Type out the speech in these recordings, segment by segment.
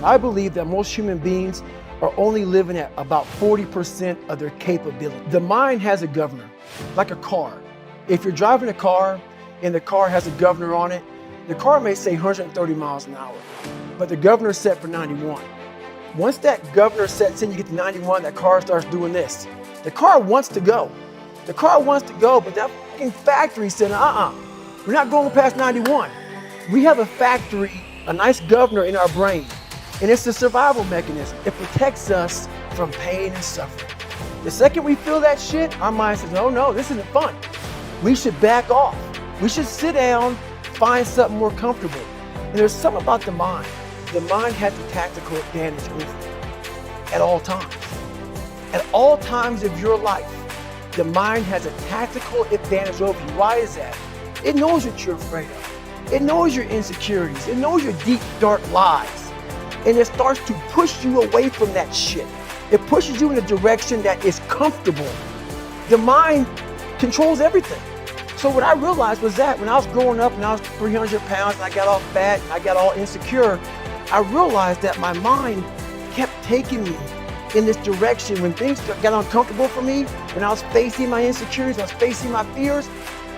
I believe that most human beings are only living at about 40% of their capability. The mind has a governor, like a car. If you're driving a car and the car has a governor on it, the car may say 130 miles an hour, but the governor is set for 91. Once that governor sets in, you get to 91, that car starts doing this. The car wants to go. The car wants to go, but that fucking factory said, we're not going past 91. We have a factory, a nice governor in our brain, and it's a survival mechanism. It protects us from pain and suffering. The second we feel that shit, our mind says, oh no, this isn't fun. We should back off. We should sit down, find something more comfortable. And there's something about the mind. The mind has the tactical advantage over you at all times. At all times of your life, the mind has a tactical advantage over you. Why is that? It knows what you're afraid of. It knows your insecurities. It knows your deep, dark lies. And it starts to push you away from that shit. It pushes you in a direction that is comfortable. The mind controls everything. So what I realized was that when I was growing up and I was 300 pounds and I got all fat and I got all insecure, I realized that my mind kept taking me in this direction. When things got uncomfortable for me, when I was facing my insecurities, I was facing my fears,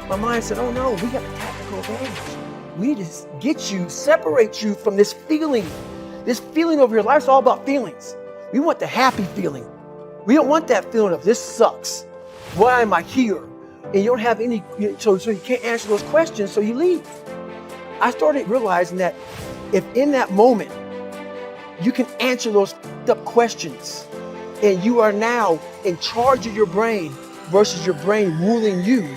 my mind said, oh no, we got a tactical advantage. We need to get you, separate you from this feeling over your life. It's all about feelings. We want the happy feeling. We don't want that feeling of this sucks. Why am I here? And you don't have any, so you can't answer those questions, so you leave. I started realizing that if in that moment, you can answer those up questions and you are now in charge of your brain versus your brain ruling you,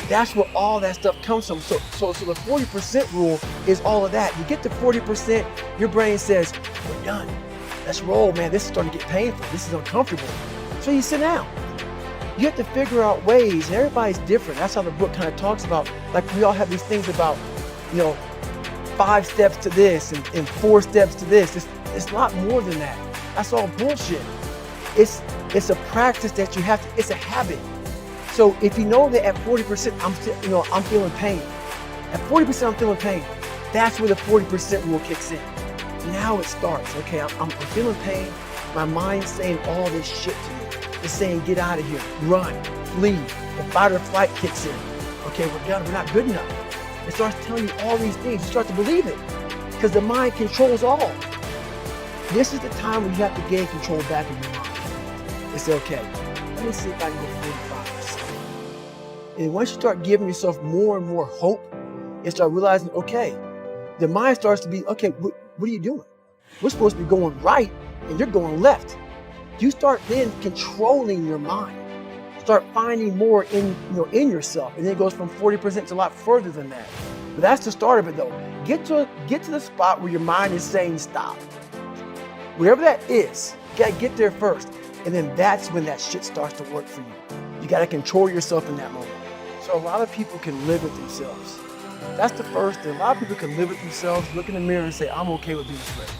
that's where all that stuff comes from. So the 40% rule is all of that. You get to 40%, your brain says, we're done. Let's roll, man. This is starting to get painful. This is uncomfortable. So you sit down. You have to figure out ways, and everybody's different. That's how the book kind of talks about, like we all have these things about, 5 steps to this and 4 steps to this. It's a lot more than that. That's all bullshit. It's a practice that you have to, it's a habit. So if you know that at 40%, I'm feeling pain. At 40% I'm feeling pain. That's where the 40% rule kicks in. Now it starts. Okay, I'm feeling pain. My mind's saying all this shit to me. It's saying, get out of here, run, flee. The fight or flight kicks in. Okay, we're done, we're not good enough. It starts telling you all these things. You start to believe it because the mind controls all. This is the time when you have to gain control back in your mind. It's okay. Let me see if I can go 45%. And once you start giving yourself more and more hope and start realizing, okay, the mind starts to be, okay, what are you doing? We're supposed to be going right and you're going left. You start then controlling your mind. Start finding more in yourself. And then it goes from 40% to a lot further than that. But that's the start of it though. Get to the spot where your mind is saying stop. Wherever that is, you gotta get there first. And then that's when that shit starts to work for you. You gotta control yourself in that moment. So a lot of people can live with themselves. That's the first thing. A lot of people can live with themselves, look in the mirror and say, I'm okay with being afraid.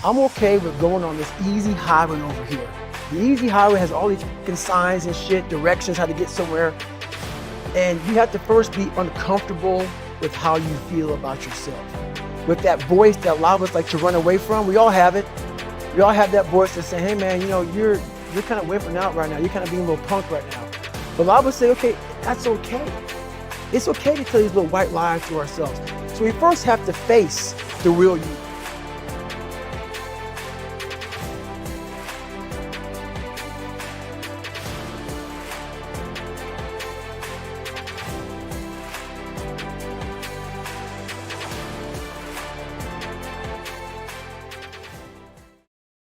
I'm okay with going on this easy highway over here. The easy highway has all these fucking signs and shit, directions, how to get somewhere. And you have to first be uncomfortable with how you feel about yourself. With that voice that a lot of us like to run away from, we all have it. We all have that voice that say, hey man, you're kind of wimping out right now. You're kind of being a little punk right now. But a lot of us say, okay, that's okay. It's okay to tell these little white lies to ourselves. So we first have to face the real you.